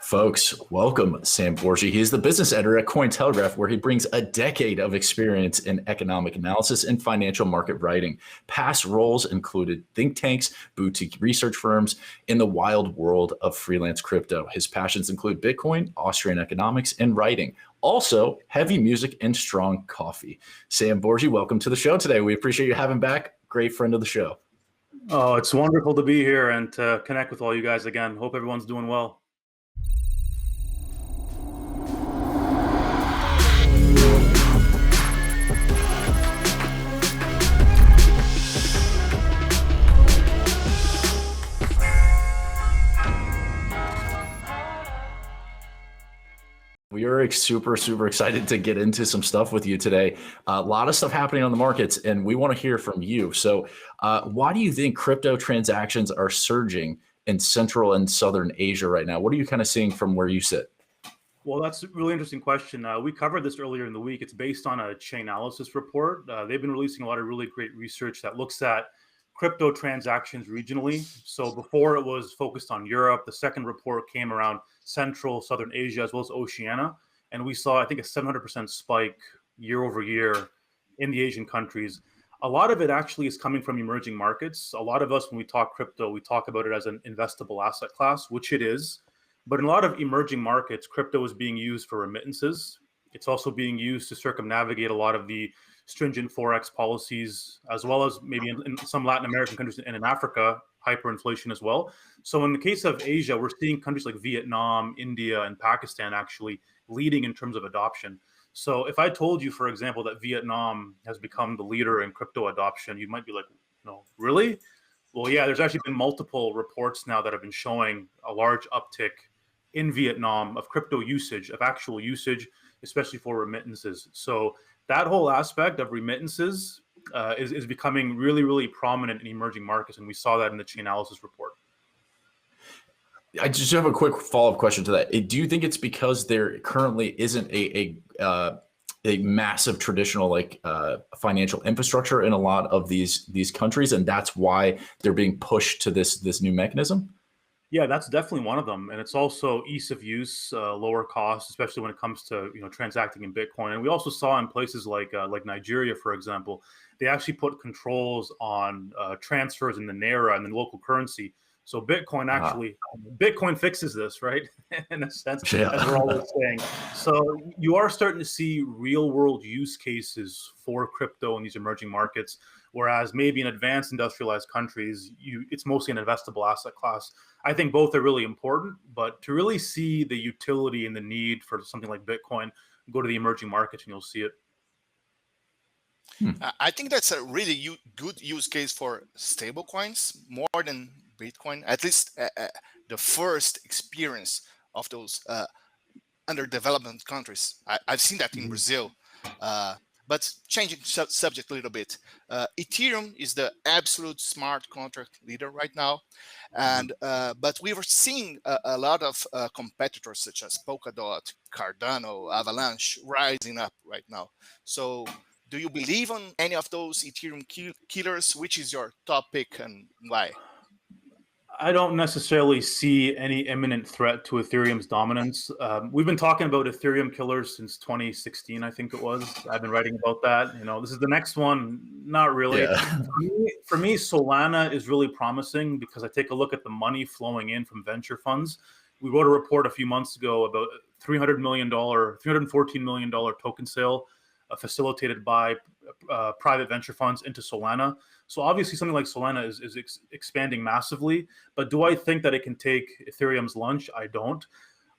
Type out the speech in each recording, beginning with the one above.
Folks, welcome Sam Bourgi. He's the business editor at Cointelegraph, where he brings a decade of experience in economic analysis and financial market writing. Past roles included think tanks, boutique research firms, in the wild world of freelance crypto. His passions include Bitcoin, Austrian economics, and writing. Also, heavy music and strong coffee. Sam Bourgi, welcome to the show today. We appreciate you having back. Great friend of the show. Oh, it's wonderful to be here and to connect with all you guys again. Hope everyone's doing well. We are super excited to get into some stuff with you today. A lot of stuff happening on the markets, and we want to hear from you. So why do you think crypto transactions are surging in Central and Southern Asia right now? What are you kind of seeing from where you sit? Well, that's a really interesting question. We covered this earlier in the week. It's based on a Chainalysis report. They've been releasing a lot of really great research that looks at crypto transactions regionally. So before it was focused on Europe, the second report came around Central, Southern Asia, as well as Oceania. And we saw, I think, a 700% spike year over year in the Asian countries. A lot of it actually is coming from emerging markets. A lot of us, when we talk crypto, we talk about it as an investable asset class, which it is. But in a lot of emerging markets, crypto is being used for remittances. It's also being used to circumnavigate a lot of the stringent Forex policies, as well as maybe in some Latin American countries and in Africa, hyperinflation as well. So in the case of Asia, we're seeing countries like Vietnam, India, and Pakistan actually leading in terms of adoption. So if I told you, for example, that Vietnam has become the leader in crypto adoption, you might be like, no, really? Well, yeah, there's actually been multiple reports now that have been showing a large uptick in Vietnam of crypto usage, of actual usage, especially for remittances. So that whole aspect of remittances is becoming really prominent in emerging markets, and we saw that in the Chainalysis report. I just have a quick follow-up question to that. Do you think it's because there currently isn't a massive traditional financial infrastructure in a lot of these countries, and that's why they're being pushed to this new mechanism? Yeah, that's definitely one of them, and it's also ease of use, lower cost, especially when it comes to transacting in Bitcoin. And we also saw in places like Nigeria, for example, they actually put controls on transfers in the naira and the local currency. So Bitcoin fixes this, right? In a sense, as we're always saying. So you are starting to see real world use cases for crypto in these emerging markets, whereas maybe in advanced industrialized countries, it's mostly an investable asset class. I think both are really important, but to really see the utility and the need for something like Bitcoin, go to the emerging markets and you'll see it. I think that's a really good use case for stable coins more than Bitcoin, at least the first experience of those underdeveloped countries. I've seen that in Brazil. But changing subject a little bit, Ethereum is the absolute smart contract leader right now, and but we were seeing a lot of competitors such as Polkadot, Cardano, Avalanche rising up right now. So, do you believe on any of those Ethereum killers? Which is your top pick and why? I don't necessarily see any imminent threat to Ethereum's dominance. We've been talking about Ethereum killers since 2016, I think it was. I've been writing about that. This is the next one. Not really. Yeah. For me, Solana is really promising because I take a look at the money flowing in from venture funds. We wrote a report a few months ago about $314 million token sale facilitated by private venture funds into Solana. So obviously something like Solana is expanding massively, but do I think that it can take Ethereum's lunch? I don't.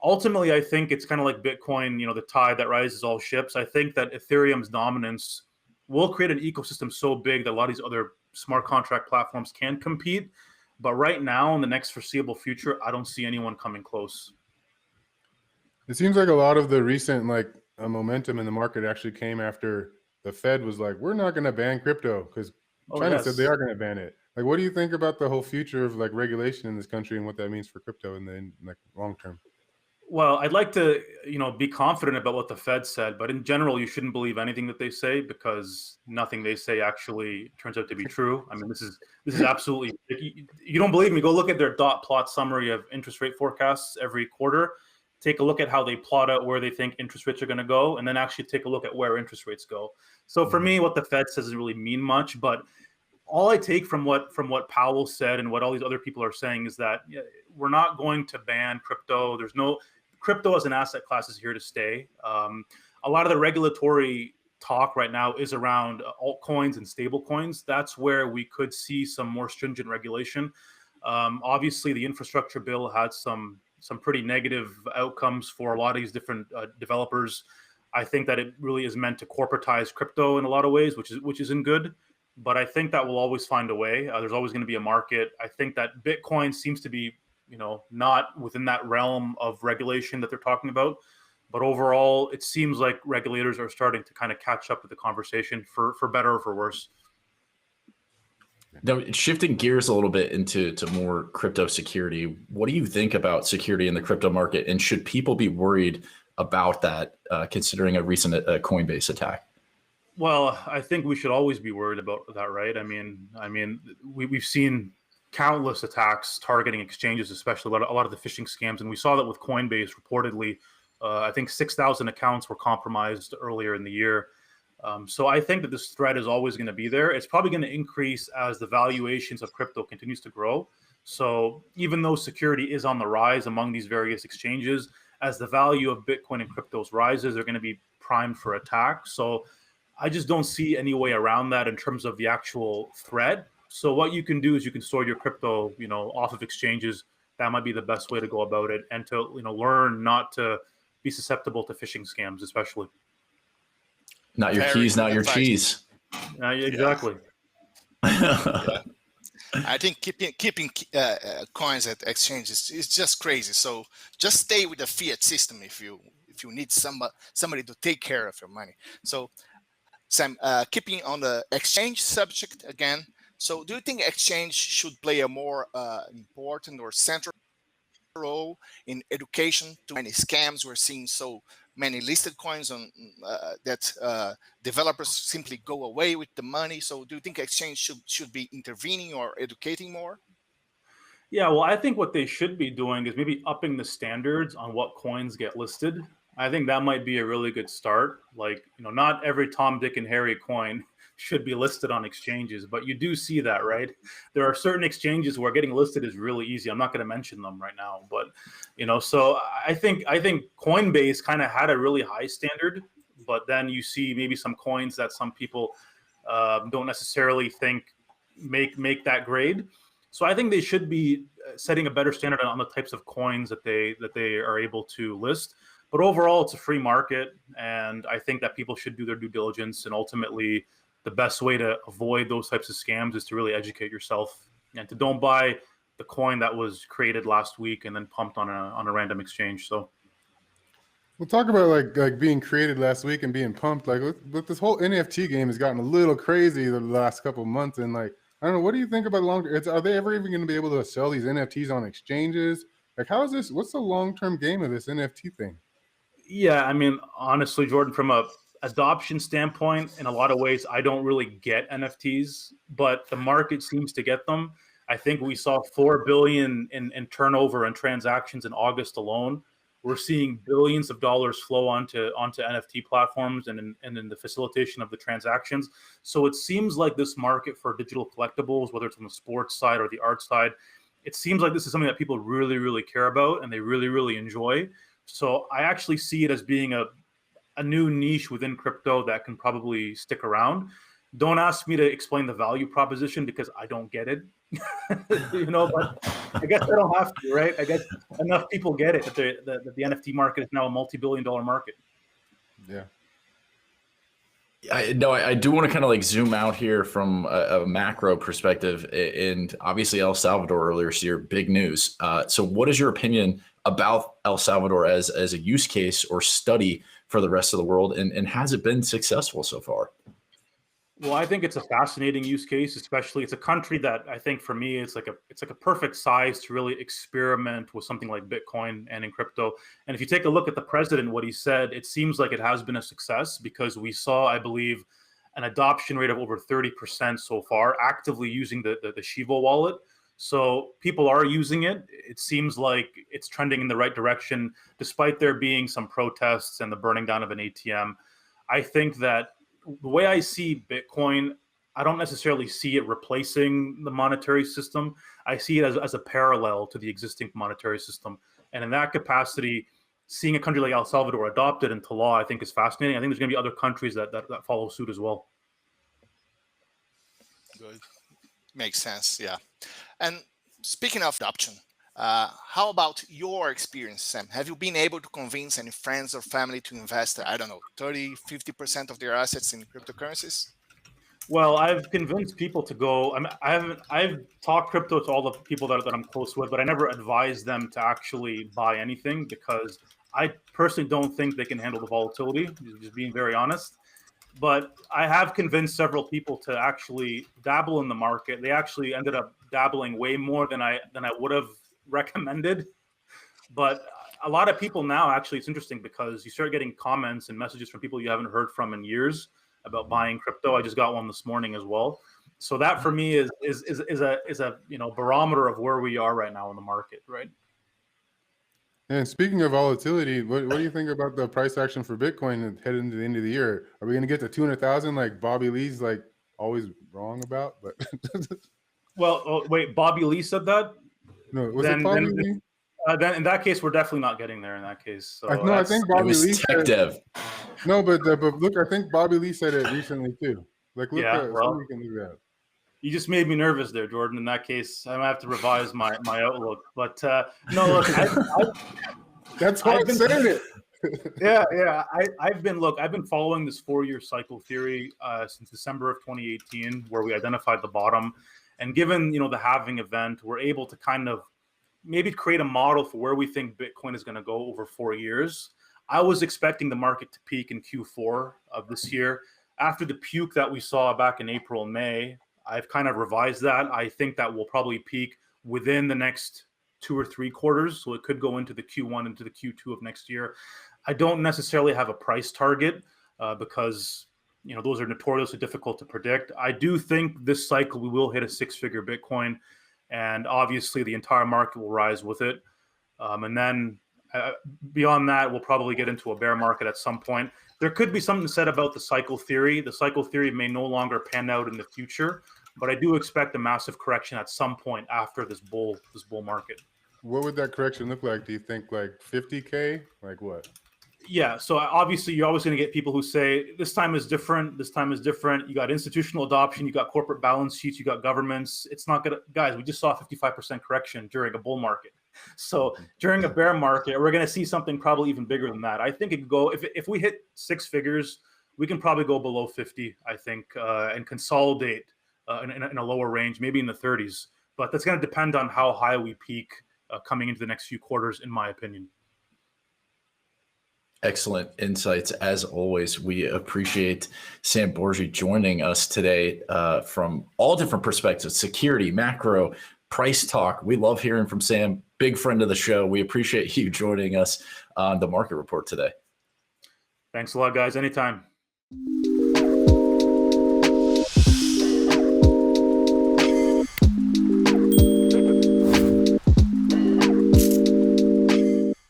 Ultimately, I think it's kind of like Bitcoin, the tide that rises all ships. I think that Ethereum's dominance will create an ecosystem so big that a lot of these other smart contract platforms can compete. But right now, in the next foreseeable future, I don't see anyone coming close. It seems like a lot of the recent momentum in the market actually came after the Fed was like, we're not going to ban crypto because China said they are going to ban it. What do you think about the whole future of regulation in this country and what that means for crypto in the long term? Well, I'd like to, be confident about what the Fed said, but in general, you shouldn't believe anything that they say because nothing they say actually turns out to be true. I mean, this is absolutely, you don't believe me, go look at their dot plot summary of interest rate forecasts every quarter. take a look at how they plot out where they think interest rates are going to go, and then actually take a look at where interest rates go. So for me, what the Fed says doesn't really mean much, but all I take from what Powell said and what all these other people are saying is that we're not going to ban crypto. There's no crypto as an asset class is here to stay. A lot of the regulatory talk right now is around altcoins and stable coins. That's where we could see some more stringent regulation. Obviously, the infrastructure bill had some pretty negative outcomes for a lot of these different developers. I think that it really is meant to corporatize crypto in a lot of ways, which isn't good. But I think that will always find a way. There's always going to be a market. I think that Bitcoin seems to be, not within that realm of regulation that they're talking about. But overall, it seems like regulators are starting to kind of catch up with the conversation for better or for worse. Now, shifting gears a little bit into more crypto security, what do you think about security in the crypto market? And should people be worried about that, considering a recent Coinbase attack? Well, I think we should always be worried about that, right? I mean, we've seen countless attacks targeting exchanges, especially a lot of the phishing scams, and we saw that with Coinbase. Reportedly, I think 6,000 accounts were compromised earlier in the year. So I think that this threat is always going to be there. It's probably going to increase as the valuations of crypto continues to grow. So even though security is on the rise among these various exchanges, as the value of Bitcoin and cryptos rises, they're going to be primed for attack. So I just don't see any way around that in terms of the actual threat. So what you can do is you can store your crypto, off of exchanges. That might be the best way to go about it, and to learn not to be susceptible to phishing scams, especially. Not your keys, not your cheese. Exactly. Yeah. I think keeping coins at exchanges is just crazy. So just stay with the fiat system if you need somebody to take care of your money. So Sam, keeping on the exchange subject again. So do you think exchange should play a more important or central role in education to many scams? We're seeing so many listed coins on that developers simply go away with the money. So do you think exchange should be intervening or educating more? Yeah, well, I think what they should be doing is maybe upping the standards on what coins get listed. I think that might be a really good start. Like, not every Tom, Dick, and Harry coin should be listed on exchanges, but you do see that, right? There are certain exchanges where getting listed is really easy. I'm not going to mention them right now, but so I think Coinbase kind of had a really high standard, but then you see maybe some coins that some people don't necessarily think make that grade. So I think they should be setting a better standard on the types of coins that they are able to list. But overall, it's a free market, and I think that people should do their due diligence. And ultimately, the best way to avoid those types of scams is to really educate yourself and to don't buy the coin that was created last week and then pumped on a random exchange. So we'll talk about like being created last week and being pumped. Like with this whole NFT game has gotten a little crazy the last couple of months, and like I don't know, what do you think about are they ever even going to be able to sell these NFTs on exchanges? Like, how is this? What's the long-term game of this NFT thing? Yeah, I mean, honestly, Jordan, from a adoption standpoint, in a lot of ways, I don't really get NFTs, but the market seems to get them. I think we saw 4 billion in turnover and transactions in August alone. We're seeing billions of dollars flow onto NFT platforms and in the facilitation of the transactions. So it seems like this market for digital collectibles, whether it's on the sports side or the art side, it seems like this is something that people really, really care about and they really, really enjoy. So I actually see it as being a new niche within crypto that can probably stick around. Don't ask me to explain the value proposition because I don't get it. But I guess I don't have to, right? I guess enough people get it that the NFT market is now a multi-billion-dollar market. Yeah. I do want to kind of like zoom out here from a macro perspective, and obviously El Salvador earlier this year, big news. So what is your opinion about El Salvador as a use case or study for the rest of the world, and has it been successful so far? Well, I think it's a fascinating use case, especially it's a country that I think for me it's like a perfect size to really experiment with something like Bitcoin and in crypto. And if you take a look at the president, what he said, it seems like it has been a success because we saw, I believe, an adoption rate of over 30% so far, actively using the Shivo wallet. So people are using it. It seems like it's trending in the right direction, despite there being some protests and the burning down of an ATM. I think that the way I see Bitcoin, I don't necessarily see it replacing the monetary system. I see it as a parallel to the existing monetary system. And in that capacity, seeing a country like El Salvador adopt it into law, I think is fascinating. I think there's going to be other countries that follow suit as well. Good. Makes sense, yeah. And speaking of adoption, how about your experience, Sam? Have you been able to convince any friends or family to invest, I don't know, 30, 50% of their assets in cryptocurrencies? Well, I've convinced people to go. I've talked crypto to all the people that I'm close with, but I never advise them to actually buy anything because I personally don't think they can handle the volatility, just being very honest. But I have convinced several people to actually dabble in the market. They actually ended up dabbling way more than I would have recommended. But a lot of people now, actually, it's interesting because you start getting comments and messages from people you haven't heard from in years about buying crypto. I just got one this morning as well. So that for me is a barometer of where we are right now in the market, right? And speaking of volatility, what do you think about the price action for Bitcoin heading into the end of the year? Are we going to get to 200,000 like Bobby Lee's like always wrong about? But well, wait, Bobby Lee said that? No, was it Bobby Lee? Then in that case, we're definitely not getting there. In that case, so no, I think Bobby Lee tech dev. No, but look, I think Bobby Lee said it recently too. Like, look, yeah, somebody can look that up. You just made me nervous there, Jordan. In that case, I might have to revise my outlook. But no, look, that's why I said it. yeah. I've been following this 4-year cycle theory since December of 2018, where we identified the bottom, and given the halving event, we're able to kind of maybe create a model for where we think Bitcoin is going to go over 4 years. I was expecting the market to peak in Q4 of this year. After the puke that we saw back in April and May, I've kind of revised that. I think that will probably peak within the next 2 or 3 quarters. So it could go into the Q1, into the Q2 of next year. I don't necessarily have a price target because those are notoriously difficult to predict. I do think this cycle we will hit a 6-figure Bitcoin, and obviously the entire market will rise with it. And then beyond that, we'll probably get into a bear market at some point. There could be something said about the cycle theory. The cycle theory may no longer pan out in the future, but I do expect a massive correction at some point after this bull market. What would that correction look like? Do you think like 50K? Like what? Yeah, so obviously you're always going to get people who say this time is different. This time is different. You got institutional adoption. You got corporate balance sheets. You got governments. It's not going to, guys. We just saw a 55% correction during a bull market. So during a bear market, we're going to see something probably even bigger than that. I think it could go if we hit 6 figures, we can probably go below 50. I think and consolidate in a lower range, maybe in the 30s. But that's going to depend on how high we peak coming into the next few quarters, in my opinion. Excellent insights. As always, we appreciate Sam Bourgi joining us today from all different perspectives, security, macro, price talk. We love hearing from Sam, big friend of the show. We appreciate you joining us on the Market Report today. Thanks a lot, guys. Anytime.